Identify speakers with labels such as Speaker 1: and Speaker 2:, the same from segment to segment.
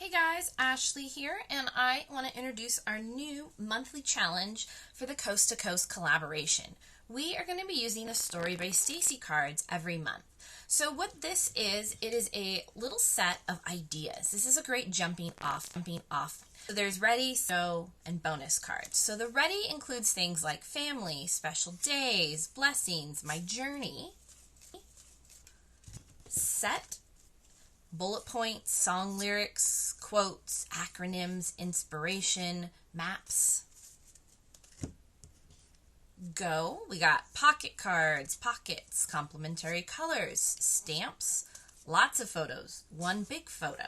Speaker 1: Hey guys, Ashley here, and I want to introduce our new monthly challenge for the Coast to Coast collaboration. We are going to be using the Story by Stacy cards every month. So what this is, it is a little set of ideas. This is a great jumping off. So there's ready, so, and bonus cards. So the ready includes things like family, special days, blessings, my journey, set, bullet points, song lyrics, quotes, acronyms, inspiration, maps. Go, we got pocket cards, pockets, complimentary colors, stamps, lots of photos, one big photo.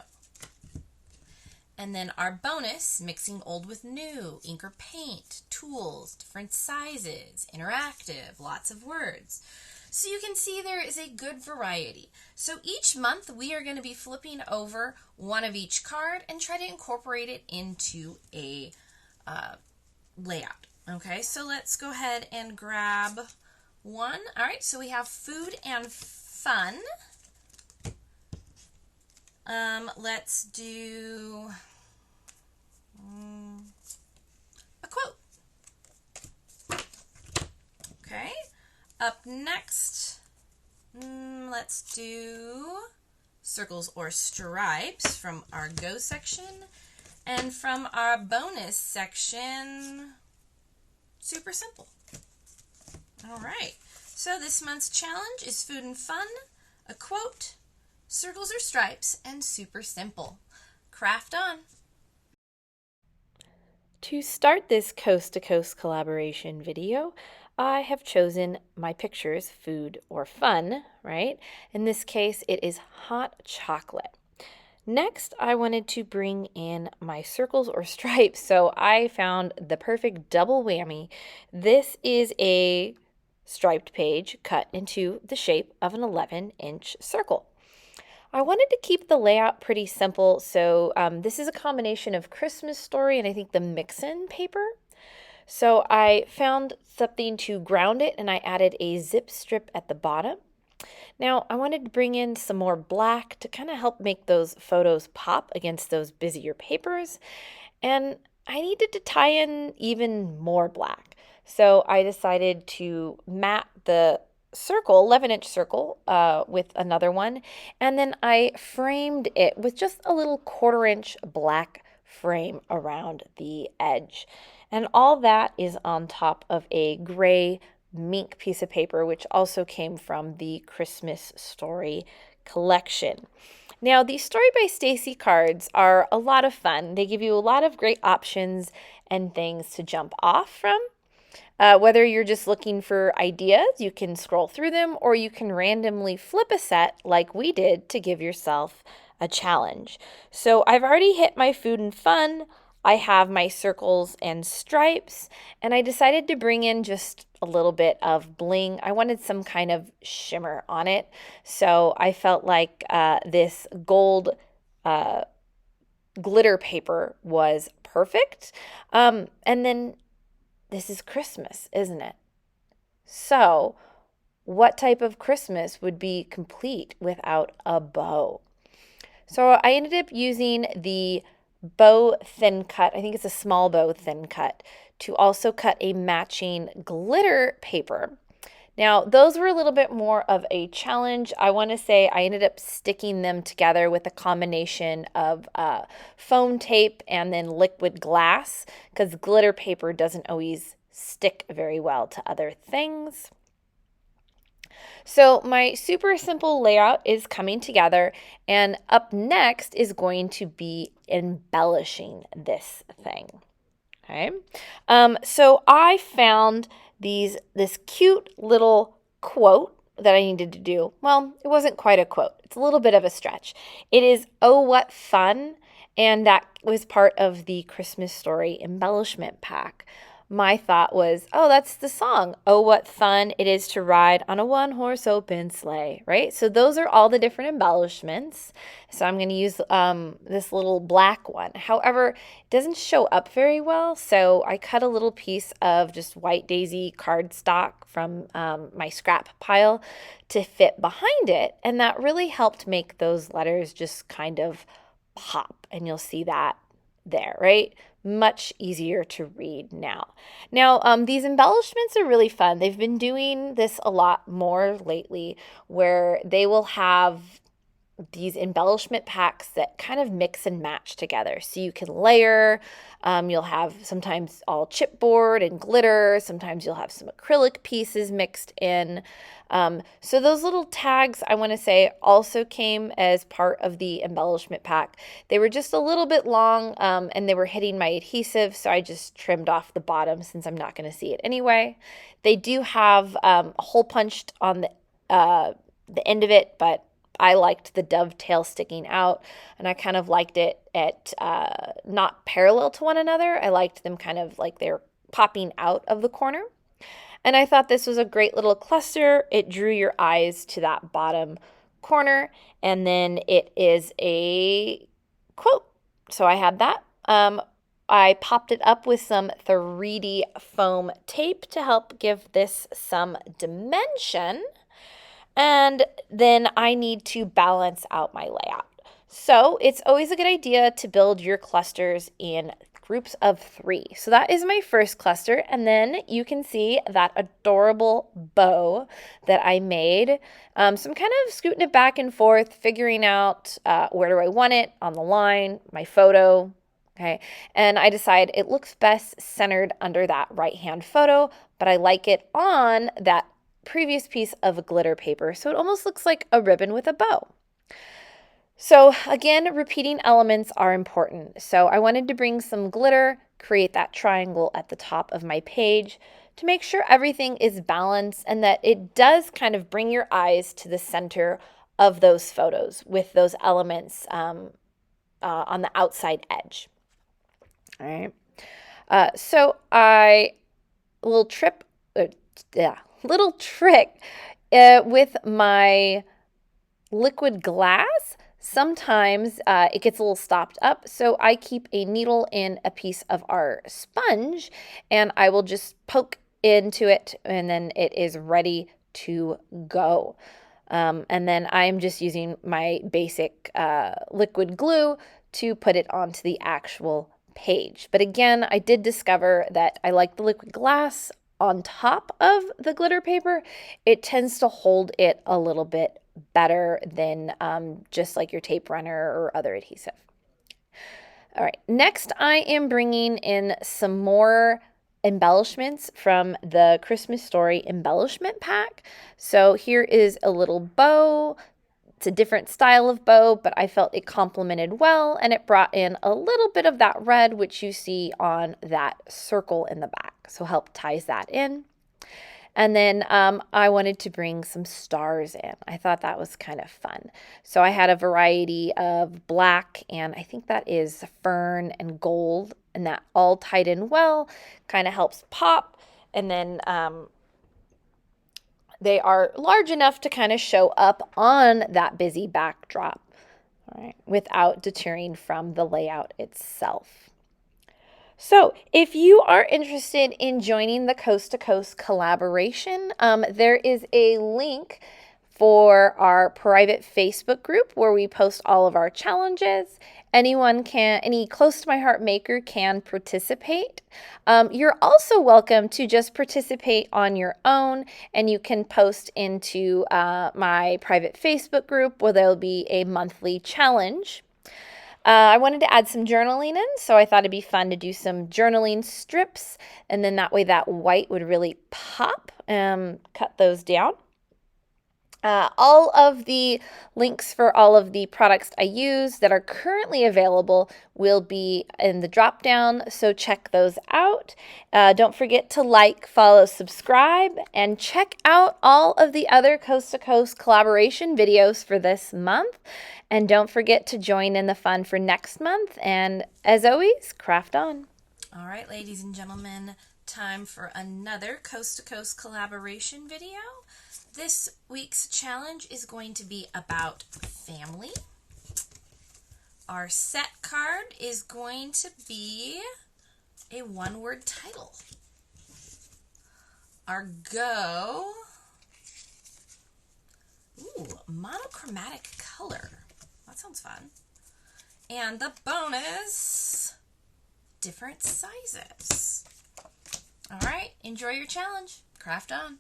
Speaker 1: And then our bonus, mixing old with new, ink or paint, tools, different sizes, interactive, lots of words. So you can see there is a good variety. So each month we are going to be flipping over one of each card and try to incorporate it into a layout. Okay, so let's go ahead and grab one. All right, so we have food and fun. Let's do a quote. Okay. Up next, let's do circles or stripes from our Go section. And from our bonus section, super simple. All right, so this month's challenge is food and fun, a quote, circles or stripes, and super simple. Craft on.
Speaker 2: To start this Coast to Coast collaboration video, I have chosen my pictures, food or fun, right? In this case, it is hot chocolate. Next, I wanted to bring in my circles or stripes, so I found the perfect double whammy. This is a striped page cut into the shape of an 11-inch circle. I wanted to keep the layout pretty simple, so this is a combination of Christmas Story and I think the mix-in paper. So I found something to ground it and I added a zip strip at the bottom. Now I wanted to bring in some more black to kind of help make those photos pop against those busier papers. And I needed to tie in even more black. So I decided to mat the circle, 11-inch circle, with another one. And then I framed it with just a little 1/4-inch black frame around the edge. And all that is on top of a gray mink piece of paper, which also came from the Christmas Story collection. Now, these Story by Stacy cards are a lot of fun. They give you a lot of great options and things to jump off from. Whether you're just looking for ideas, you can scroll through them, or you can randomly flip a set like we did to give yourself a challenge. So I've already hit my food and fun. I have my circles and stripes, and I decided to bring in just a little bit of bling. I wanted some kind of shimmer on it, so I felt like this gold glitter paper was perfect. And then this is Christmas, isn't it? So what type of Christmas would be complete without a bow? So I ended up using the bow thin cut, I think it's a small bow thin cut, to also cut a matching glitter paper. Now, those were a little bit more of a challenge. I want to say I ended up sticking them together with a combination of foam tape and then liquid glass, because glitter paper doesn't always stick very well to other things. So my super simple layout is coming together, and up next is going to be embellishing this thing. Okay, so I found this cute little quote that I needed to do. Well, it wasn't quite a quote. It's a little bit of a stretch. It is, "Oh, what fun," and that was part of the Christmas Story embellishment pack. My thought was, oh, that's the song. Oh, what fun it is to ride on a one-horse open sleigh, right? So those are all the different embellishments. So I'm going to use this little black one. However, it doesn't show up very well, so I cut a little piece of just white daisy cardstock from my scrap pile to fit behind it, and that really helped make those letters just kind of pop, and you'll see that there, right? Much easier to read now. Now, these embellishments are really fun. They've been doing this a lot more lately, where they will have these embellishment packs that kind of mix and match together. So you can layer, you'll have sometimes all chipboard and glitter, sometimes you'll have some acrylic pieces mixed in. So those little tags, I want to say, also came as part of the embellishment pack. They were just a little bit long, and they were hitting my adhesive, so I just trimmed off the bottom since I'm not going to see it anyway. They do have a hole punched on the end of it, but I liked the dovetail sticking out, and I kind of liked it at not parallel to one another. I liked them kind of like they're popping out of the corner. And I thought this was a great little cluster. It drew your eyes to that bottom corner, and then it is a quote. So I had that. I popped it up with some 3D foam tape to help give this some dimension. And then I need to balance out my layout. So it's always a good idea to build your clusters in groups of 3. So that is my first cluster. And then you can see that adorable bow that I made. So I'm kind of scooting it back and forth, figuring out where do I want it on the line, my photo. Okay, and I decide it looks best centered under that right-hand photo, but I like it on that previous piece of glitter paper, so it almost looks like a ribbon with a bow. So again, repeating elements are important. So I wanted to bring some glitter, create that triangle at the top of my page to make sure everything is balanced and that it does kind of bring your eyes to the center of those photos with those elements on the outside edge. All right. So little trick with my liquid glass. Sometimes it gets a little stopped up, so I keep a needle in a piece of our sponge, and I will just poke into it, and then it is ready to go. And then I'm just using my basic liquid glue to put it onto the actual page. But again, I did discover that I like the liquid glass on top of the glitter paper. It tends to hold it a little bit better than just like your tape runner or other adhesive. All right, next I am bringing in some more embellishments from the Christmas Story embellishment pack. So here is a little bow. It's a different style of bow, but I felt it complemented well, and it brought in a little bit of that red, which you see on that circle in the back. So help ties that in. And then I wanted to bring some stars in. I thought that was kind of fun. So I had a variety of black, and I think that is fern and gold, and that all tied in well, kind of helps pop. And then they are large enough to kind of show up on that busy backdrop, all right, without deterring from the layout itself. So if you are interested in joining the Coast to Coast collaboration, there is a link for our private Facebook group where we post all of our challenges. Any close to my heart maker can participate. You're also welcome to just participate on your own, and you can post into my private Facebook group where there'll be a monthly challenge. I wanted to add some journaling in, so I thought it'd be fun to do some journaling strips, and then that way that white would really pop. Cut those down. All of the links for all of the products I use that are currently available will be in the drop down, so check those out. Don't forget to like, follow, subscribe, and check out all of the other Coast to Coast collaboration videos for this month. And don't forget to join in the fun for next month. And as always, craft on.
Speaker 1: All right, ladies and gentlemen, time for another Coast to Coast collaboration video. This week's challenge is going to be about family. Our set card is going to be a one-word title. Our go, monochromatic color. That sounds fun. And the bonus, different sizes. All right, enjoy your challenge. Craft on.